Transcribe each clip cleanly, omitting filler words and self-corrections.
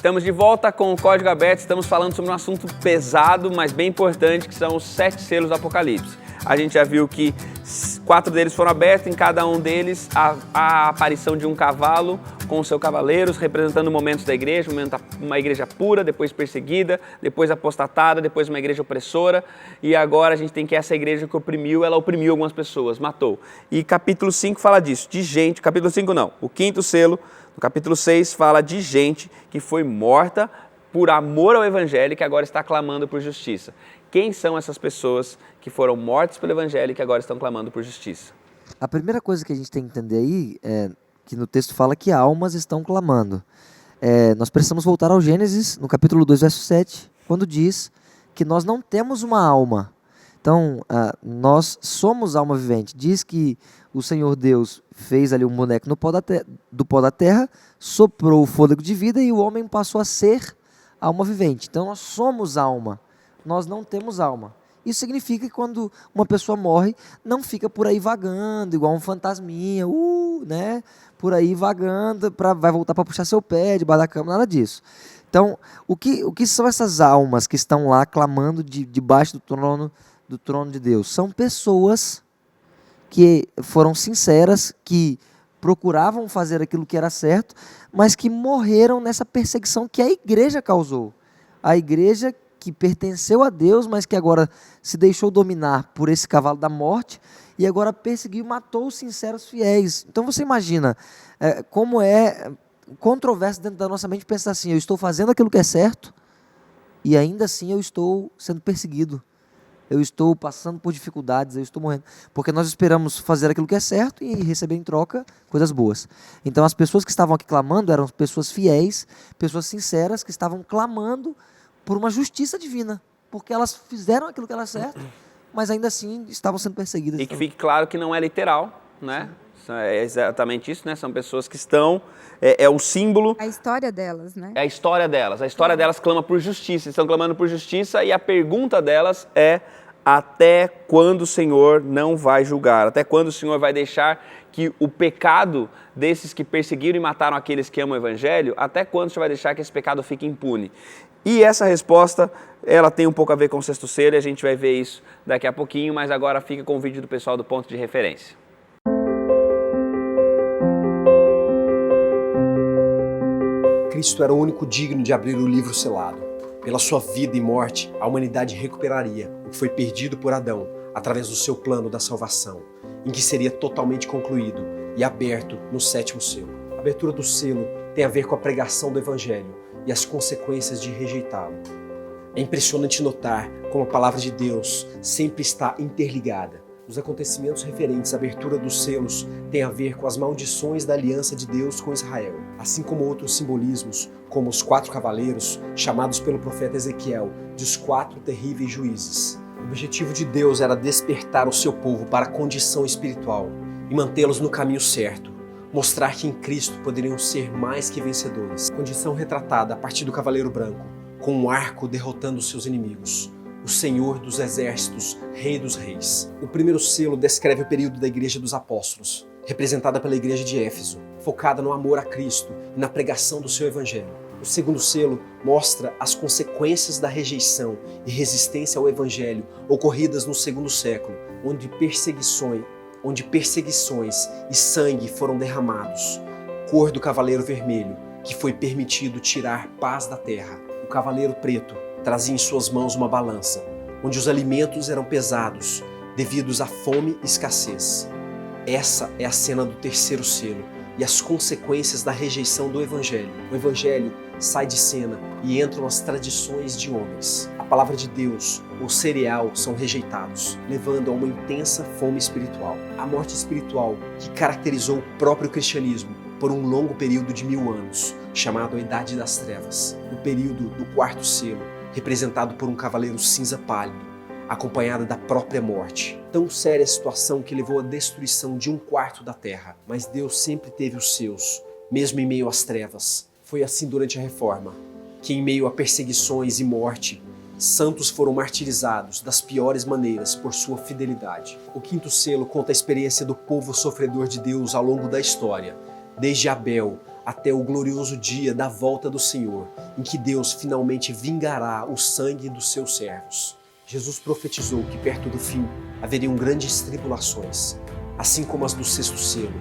Estamos de volta com o Código Aberto, estamos falando sobre um assunto pesado, mas bem importante, que são os 7 selos do Apocalipse. A gente já viu que 4 deles foram abertos, em cada um deles a aparição de um cavalo com os seus cavaleiros, representando momentos da igreja, uma igreja pura, depois perseguida, depois apostatada, depois uma igreja opressora, e agora a gente tem que essa igreja que oprimiu, ela oprimiu algumas pessoas, matou. E capítulo 5 fala disso, de gente, capítulo 5 não, o 5º selo, no capítulo 6 fala de gente que foi morta por amor ao evangelho e que agora está clamando por justiça. Quem são essas pessoas que foram mortas pelo evangelho e que agora estão clamando por justiça? A primeira coisa que a gente tem que entender aí é que no texto fala que almas estão clamando. Nós precisamos voltar ao Gênesis, no capítulo 2, verso 7, quando diz que nós não temos uma alma. Então, nós somos alma vivente. Diz que o Senhor Deus fez ali um boneco do pó da terra, soprou o fôlego de vida e o homem passou a ser alma vivente. Então, nós somos alma. Nós não temos alma. Isso significa que quando uma pessoa morre, não fica por aí vagando, igual um fantasminha, né? Por aí vagando, vai voltar para puxar seu pé debaixo da cama, nada disso. Então, o que são essas almas que estão lá clamando debaixo do trono de Deus? São pessoas que foram sinceras, que procuravam fazer aquilo que era certo, mas que morreram nessa perseguição que a igreja causou. A igreja que pertenceu a Deus, mas que agora se deixou dominar por esse cavalo da morte e agora perseguiu e matou os sinceros fiéis. Então você imagina como é controverso dentro da nossa mente pensar assim, eu estou fazendo aquilo que é certo e ainda assim eu estou sendo perseguido. Eu estou passando por dificuldades, eu estou morrendo. Porque nós esperamos fazer aquilo que é certo e receber em troca coisas boas. Então as pessoas que estavam aqui clamando eram pessoas fiéis, pessoas sinceras que estavam clamando por uma justiça divina, porque elas fizeram aquilo que era certo, mas ainda assim estavam sendo perseguidas. E que fique claro que não é literal, né? É exatamente isso, né? São pessoas que estão, é o símbolo... A história delas, né? É a história delas clama por justiça, estão clamando por justiça e a pergunta delas é até quando o Senhor não vai julgar, até quando o Senhor vai deixar que o pecado desses que perseguiram e mataram aqueles que amam o Evangelho, até quando o Senhor vai deixar que esse pecado fique impune? E essa resposta, ela tem um pouco a ver com o 6º selo, e a gente vai ver isso daqui a pouquinho, mas agora fica com o vídeo do pessoal do Ponto de Referência. Cristo era o único digno de abrir o livro selado. Pela sua vida e morte, a humanidade recuperaria o que foi perdido por Adão através do seu plano da salvação, em que seria totalmente concluído e aberto no 7º selo. A abertura do selo tem a ver com a pregação do Evangelho e as consequências de rejeitá-lo. É impressionante notar como a palavra de Deus sempre está interligada. Os acontecimentos referentes à abertura dos selos têm a ver com as maldições da aliança de Deus com Israel, assim como outros simbolismos, como os 4 cavaleiros, chamados pelo profeta Ezequiel de os 4 terríveis juízes. O objetivo de Deus era despertar o seu povo para a condição espiritual e mantê-los no caminho certo, mostrar que em Cristo poderiam ser mais que vencedores. Condição retratada a partir do cavaleiro branco, com um arco derrotando seus inimigos. O Senhor dos Exércitos, Rei dos Reis. O 1º selo descreve o período da Igreja dos Apóstolos, representada pela Igreja de Éfeso, focada no amor a Cristo e na pregação do seu Evangelho. O 2º selo mostra as consequências da rejeição e resistência ao Evangelho ocorridas no 2º século, onde perseguições e sangue foram derramados. Cor do cavaleiro vermelho, que foi permitido tirar paz da terra. O cavaleiro preto trazia em suas mãos uma balança, onde os alimentos eram pesados, devidos à fome e escassez. Essa é a cena do 3º selo e as consequências da rejeição do Evangelho. O Evangelho sai de cena e entram as tradições de homens. A palavra de Deus, o cereal, são rejeitados, levando a uma intensa fome espiritual. A morte espiritual que caracterizou o próprio cristianismo por um longo período de 1000 anos, chamado a Idade das Trevas. O período do 4º selo, representado por um cavaleiro cinza pálido, acompanhada da própria morte. Tão séria a situação que levou à destruição de 1/4 da terra. Mas Deus sempre teve os seus, mesmo em meio às trevas. Foi assim durante a Reforma, que em meio a perseguições e morte, santos foram martirizados das piores maneiras por sua fidelidade. O 5º selo conta a experiência do povo sofredor de Deus ao longo da história, desde Abel até o glorioso dia da volta do Senhor, em que Deus finalmente vingará o sangue dos seus servos. Jesus profetizou que perto do fim haveriam grandes tribulações, assim como as do sexto selo.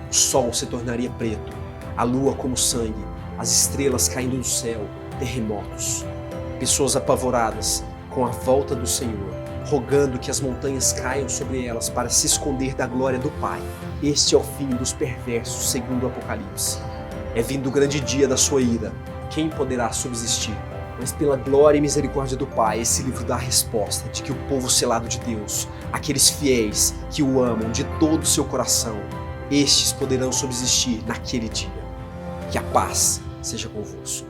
O sol se tornaria preto, a lua como sangue, as estrelas caindo do céu, terremotos. Pessoas apavoradas com a volta do Senhor, rogando que as montanhas caiam sobre elas para se esconder da glória do Pai. Este é o fim dos perversos, segundo o Apocalipse. É vindo o grande dia da sua ira. Quem poderá subsistir? Mas pela glória e misericórdia do Pai, esse livro dá a resposta de que o povo selado de Deus, aqueles fiéis que o amam de todo o seu coração, estes poderão subsistir naquele dia. Que a paz seja convosco.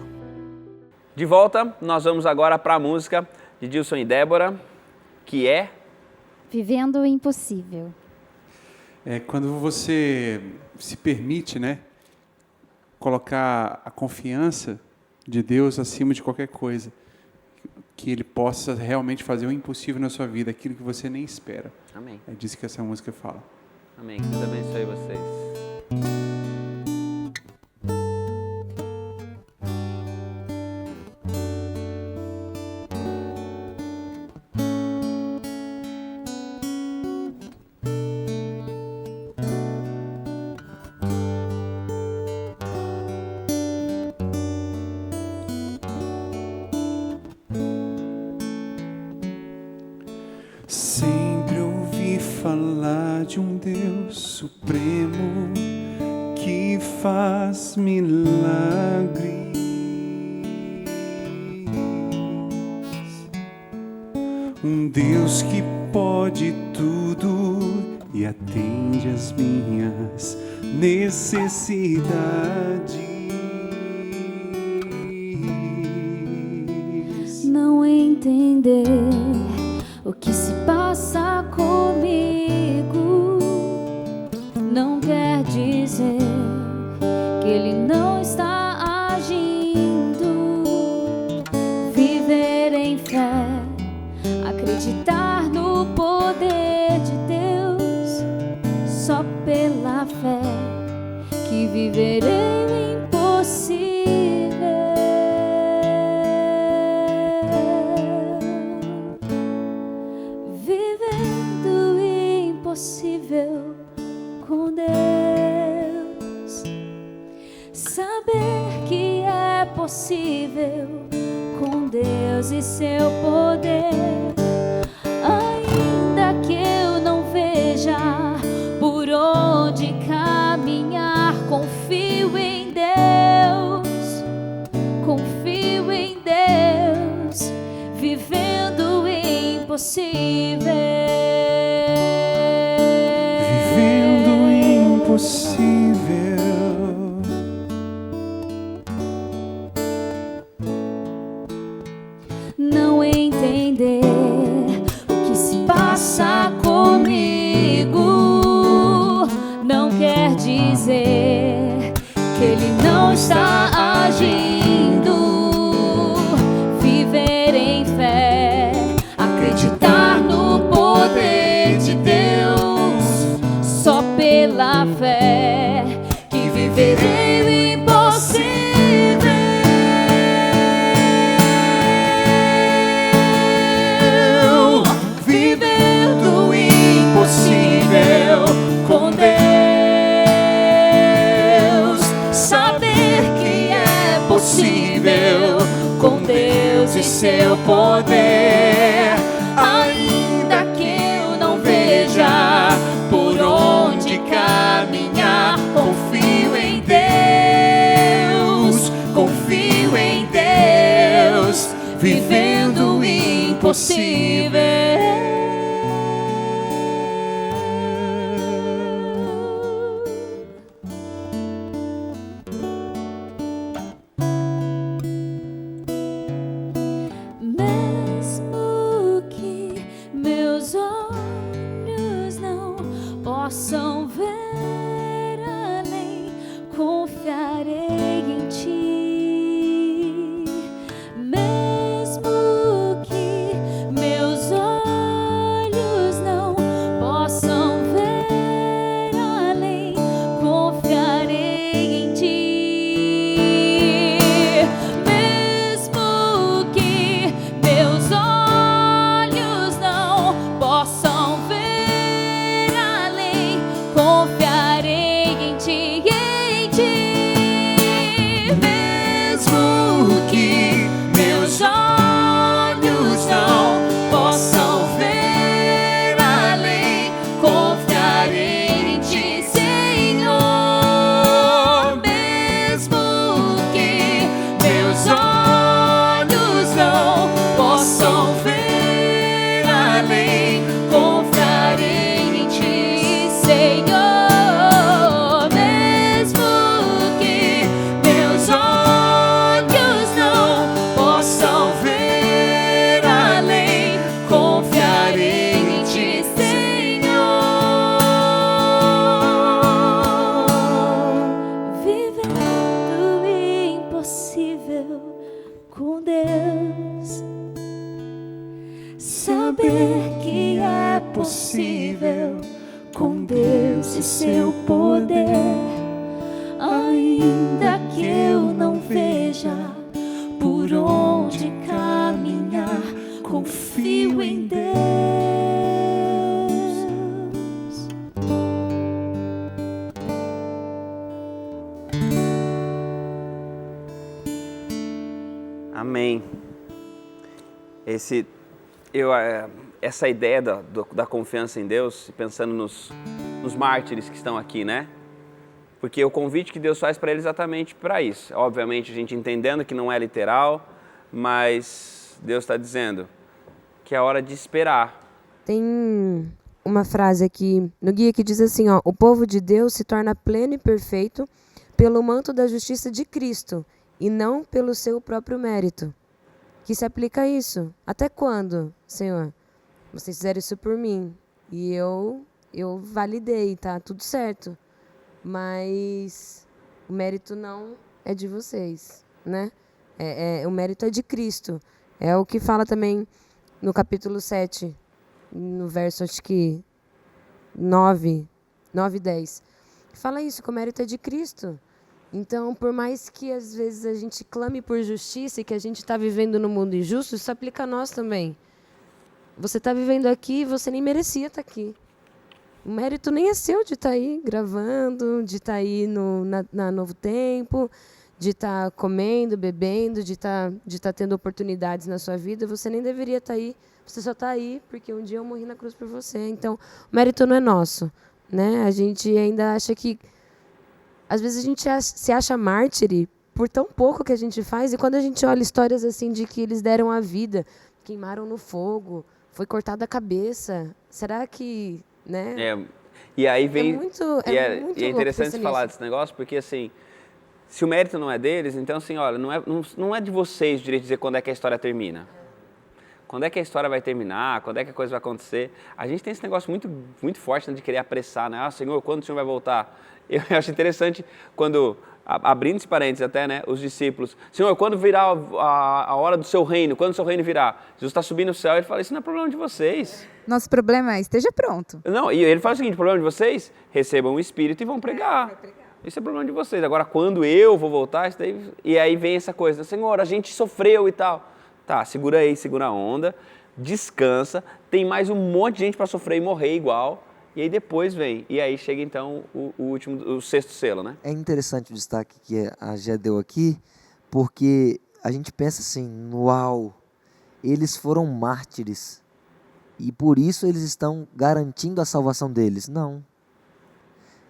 De volta, nós vamos agora para a música de Dilson e Débora, que é Vivendo o Impossível. É quando você se permite, né, colocar a confiança de Deus acima de qualquer coisa, que Ele possa realmente fazer o impossível na sua vida, aquilo que você nem espera. Amém. É disso que essa música fala. Amém. Que Deus abençoe vocês. Sempre ouvi falar de um Deus supremo que faz milagres. Um Deus que pode tudo e atende as minhas necessidades. Não entender o que se passa comigo não quer dizer que Ele não está agindo. Viver em fé, acreditar no poder de Deus, só pela fé que viverei o impossível. Vivendo o impossível com Deus. Saber que é possível com Deus e seu poder. Ainda que eu não veja por onde caminhar, confio em Deus, confio em Deus, vivendo o impossível. Vivendo o impossível. Não entender o que se passa comigo não quer dizer que Ele não está agindo. Viver em fé, acreditar no poder de Deus, só pela fé que viverei o impossível. Vivendo o impossível com Deus. Saber que é possível com Deus e seu poder. Ainda que eu não veja por onde caminhar, confio em Deus, confio em Deus, vivendo o impossível. Mesmo que meus olhos não possam ver além, confiarei em Ti. Mesmo que meus olhos não possam ver além, confiarei em Ti. Senhor, mesmo que meus olhos não possam ver além, confiarei em Ti, Senhor. Vivendo o impossível com Deus, saber que é possível com Deus e seu poder, ainda que eu não veja por onde caminhar, confio em Deus. Amém. Essa ideia da confiança em Deus, pensando nos mártires que estão aqui, né? Porque o convite que Deus faz para eles é exatamente para isso. Obviamente, a gente entendendo que não é literal, mas Deus está dizendo que é hora de esperar. Tem uma frase aqui no guia que diz assim, ó: o povo de Deus se torna pleno e perfeito pelo manto da justiça de Cristo e não pelo seu próprio mérito. Que se aplica a isso. Até quando, Senhor? Vocês fizeram isso por mim e eu validei, tá tudo certo. Mas o mérito não é de vocês, né? O mérito é de Cristo. É o que fala também no capítulo 7, no verso, acho que 9 e 10. Fala isso, que o mérito é de Cristo. Então, por mais que às vezes a gente clame por justiça e que a gente está vivendo no mundo injusto, isso aplica a nós também. Você está vivendo aqui e você nem merecia estar aqui. O mérito nem é seu de estar aí gravando, de estar aí na Novo Tempo, de estar comendo, bebendo, de estar tendo oportunidades na sua vida. Você nem deveria estar aí. Você só está aí porque um dia eu morri na cruz por você. Então, o mérito não é nosso, né? A gente ainda acha que... Às vezes a gente se acha mártir por tão pouco que a gente faz, e quando a gente olha histórias assim de que eles deram a vida, queimaram no fogo, foi cortada a cabeça, será que, né? E aí vem... muito e é interessante falar desse negócio, porque assim, se o mérito não é deles, então assim, olha, não é de vocês o direito de dizer quando é que a história termina. Quando é que a história vai terminar, quando é que a coisa vai acontecer. A gente tem esse negócio muito, muito forte, né, de querer apressar, né? Ah, Senhor, quando o Senhor vai voltar? Eu acho interessante quando, abrindo esse parênteses até, né, os discípulos, Senhor, quando virá a hora do seu reino, quando o seu reino virá? Jesus está subindo no céu e ele fala, isso não é problema de vocês. Nosso problema é, esteja pronto. Não, e ele fala o seguinte, o problema de vocês, recebam o Espírito e vão pregar. Isso é problema de vocês. Agora, quando eu vou voltar, isso daí... E aí vem essa coisa, Senhor, a gente sofreu e tal. Tá, segura aí, segura a onda, descansa, tem mais um monte de gente para sofrer e morrer igual. E aí depois vem, e aí chega então o sexto selo, né? É interessante o destaque que a Gé deu aqui, porque a gente pensa assim, uau, eles foram mártires, e por isso eles estão garantindo a salvação deles. Não.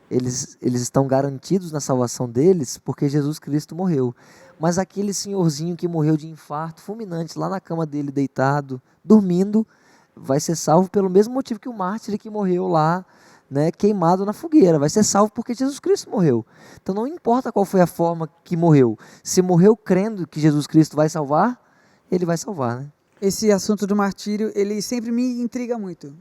Eles estão garantidos na salvação deles porque Jesus Cristo morreu. Mas aquele senhorzinho que morreu de infarto fulminante, lá na cama dele deitado, dormindo, vai ser salvo pelo mesmo motivo que o mártir que morreu lá, né, queimado na fogueira. Vai ser salvo porque Jesus Cristo morreu. Então não importa qual foi a forma que morreu. Se morreu crendo que Jesus Cristo vai salvar, ele vai salvar, né? Esse assunto do martírio, ele sempre me intriga muito.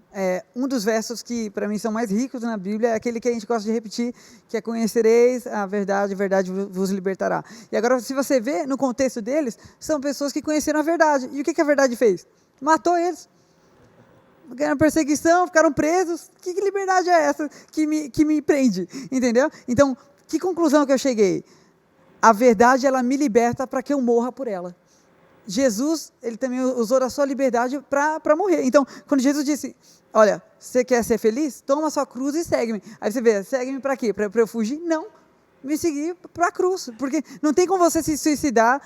Um dos versos que para mim são mais ricos na Bíblia é aquele que a gente gosta de repetir, que é conhecereis a verdade vos libertará. E agora, se você vê no contexto deles, são pessoas que conheceram a verdade. E o que a verdade fez? Matou eles. Ficaram perseguição, ficaram presos. Que liberdade é essa que me prende? Entendeu? Então, que conclusão que eu cheguei? A verdade, ela me liberta para que eu morra por ela. Jesus, ele também usou da sua liberdade para morrer. Então, quando Jesus disse, olha, você quer ser feliz? Toma a sua cruz e segue-me. Aí você vê, segue-me para quê? Para eu fugir? Não. Me seguir para a cruz. Porque não tem como você se suicidar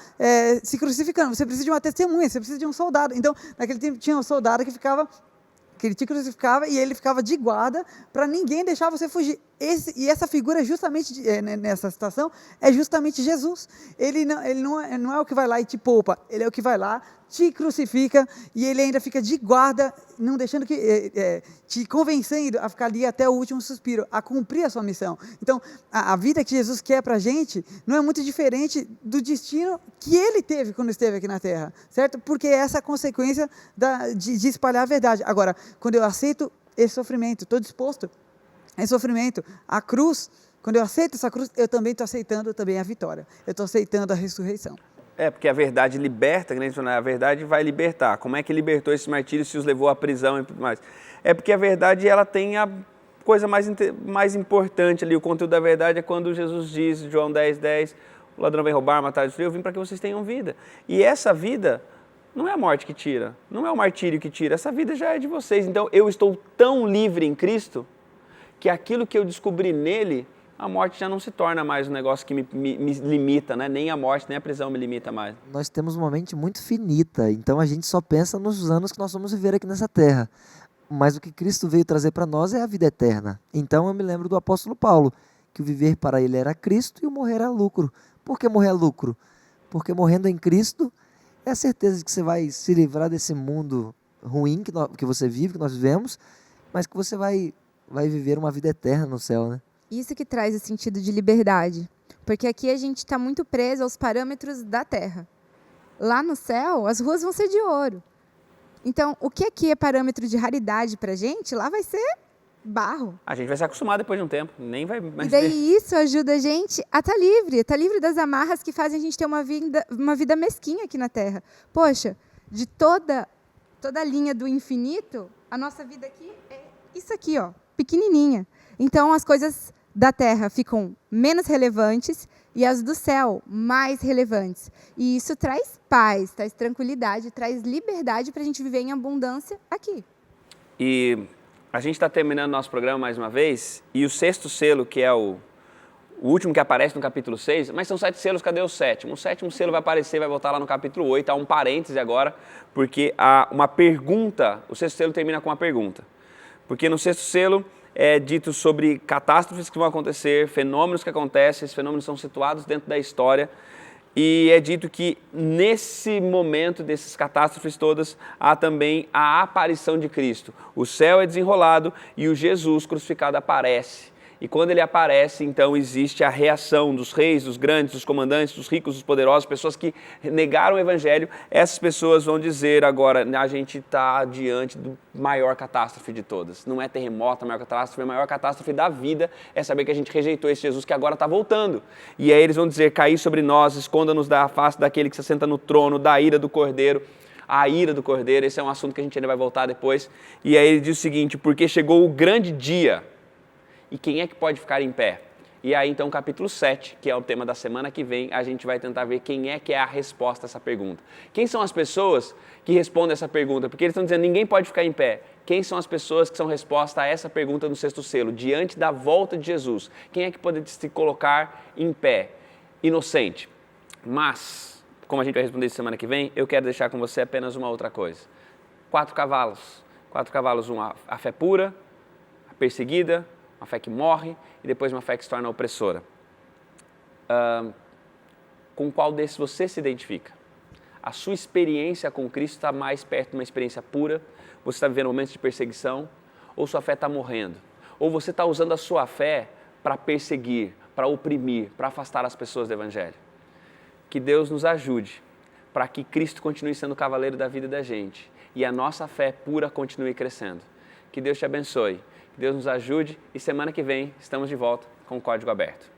se crucificando. Você precisa de uma testemunha, você precisa de um soldado. Então, naquele tempo tinha um soldado que ele te crucificava e ele ficava de guarda para ninguém deixar você fugir. E essa figura, justamente nessa situação, é justamente Jesus. Ele não é o que vai lá e te poupa, ele é o que vai lá, te crucifica e ele ainda fica de guarda, não deixando que te convencendo a ficar ali até o último suspiro, a cumprir a sua missão. Então, a vida que Jesus quer para a gente não é muito diferente do destino que ele teve quando esteve aqui na Terra, certo? Porque é essa a consequência de espalhar a verdade. Agora, quando eu aceito esse sofrimento, estou disposto a esse sofrimento, a cruz, quando eu aceito essa cruz, eu também estou aceitando também a vitória, eu estou aceitando a ressurreição. Porque a verdade liberta, a verdade vai libertar. Como é que libertou esses martírios se os levou à prisão e tudo mais? É porque a verdade, ela tem a coisa mais importante ali. O conteúdo da verdade é quando Jesus diz, João 10:10, o ladrão vem roubar, matar e destruir, eu vim para que vocês tenham vida. E essa vida não é a morte que tira, não é o martírio que tira, essa vida já é de vocês. Então eu estou tão livre em Cristo que aquilo que eu descobri nele, a morte já não se torna mais um negócio que me limita, né? Nem a morte, nem a prisão me limita mais. Nós temos uma mente muito finita, então a gente só pensa nos anos que nós vamos viver aqui nessa terra. Mas o que Cristo veio trazer para nós é a vida eterna. Então eu me lembro do apóstolo Paulo, que o viver para ele era Cristo e o morrer era lucro. Por que morrer é lucro? Porque morrendo em Cristo é a certeza de que você vai se livrar desse mundo ruim que você vive, que nós vivemos, mas que você vai viver uma vida eterna no céu, né? Isso que traz o sentido de liberdade, porque aqui a gente está muito preso aos parâmetros da terra. Lá no céu, as ruas vão ser de ouro. Então, o que aqui é parâmetro de raridade para a gente, lá vai ser barro. A gente vai se acostumar depois de um tempo, nem vai mais E daí ver. isso ajuda a gente a estar livre das amarras que fazem a gente ter uma vida mesquinha aqui na terra. Poxa, de toda a linha do infinito, a nossa vida aqui é isso aqui, ó, pequenininha. Então, as coisas da terra ficam menos relevantes e as do céu mais relevantes. E isso traz paz, traz tranquilidade, traz liberdade para a gente viver em abundância aqui. E a gente está terminando nosso programa mais uma vez, e o sexto selo, que é o último que aparece no capítulo 6, mas são 7 selos, cadê o sétimo? O sétimo selo vai aparecer, vai voltar lá no capítulo 8, há um parêntese agora, porque há uma pergunta, o sexto selo termina com uma pergunta. Porque no sexto selo é dito sobre catástrofes que vão acontecer, fenômenos que acontecem, esses fenômenos são situados dentro da história, e é dito que nesse momento desses catástrofes todas, há também a aparição de Cristo. O céu é desenrolado e o Jesus crucificado aparece. E quando ele aparece, então existe a reação dos reis, dos grandes, dos comandantes, dos ricos, dos poderosos, pessoas que negaram o evangelho. Essas pessoas vão dizer agora, a gente está diante do maior catástrofe de todas. Não é terremoto, a maior catástrofe da vida é saber que a gente rejeitou esse Jesus que agora está voltando. E aí eles vão dizer, caí sobre nós, esconda-nos da face daquele que se assenta no trono, da ira do Cordeiro. A ira do Cordeiro, esse é um assunto que a gente ainda vai voltar depois. E aí ele diz o seguinte, porque chegou o grande dia. E quem é que pode ficar em pé? E aí, então, capítulo 7, que é o tema da semana que vem, a gente vai tentar ver quem é a resposta a essa pergunta. Quem são as pessoas que respondem essa pergunta? Porque eles estão dizendo, ninguém pode ficar em pé. Quem são as pessoas que são resposta a essa pergunta no sexto selo, diante da volta de Jesus? Quem é que pode se colocar em pé? Inocente. Mas, como a gente vai responder isso semana que vem, eu quero deixar com você apenas uma outra coisa. 4 cavalos. 4 cavalos, a fé pura, a perseguida, uma fé que morre e depois uma fé que se torna opressora. Com qual desses você se identifica? A sua experiência com Cristo está mais perto de uma experiência pura? Você está vivendo momentos de perseguição? Ou sua fé está morrendo? Ou você está usando a sua fé para perseguir, para oprimir, para afastar as pessoas do Evangelho? Que Deus nos ajude para que Cristo continue sendo o cavaleiro da vida da gente e a nossa fé pura continue crescendo. Que Deus te abençoe. Deus nos ajude e semana que vem estamos de volta com o Código Aberto.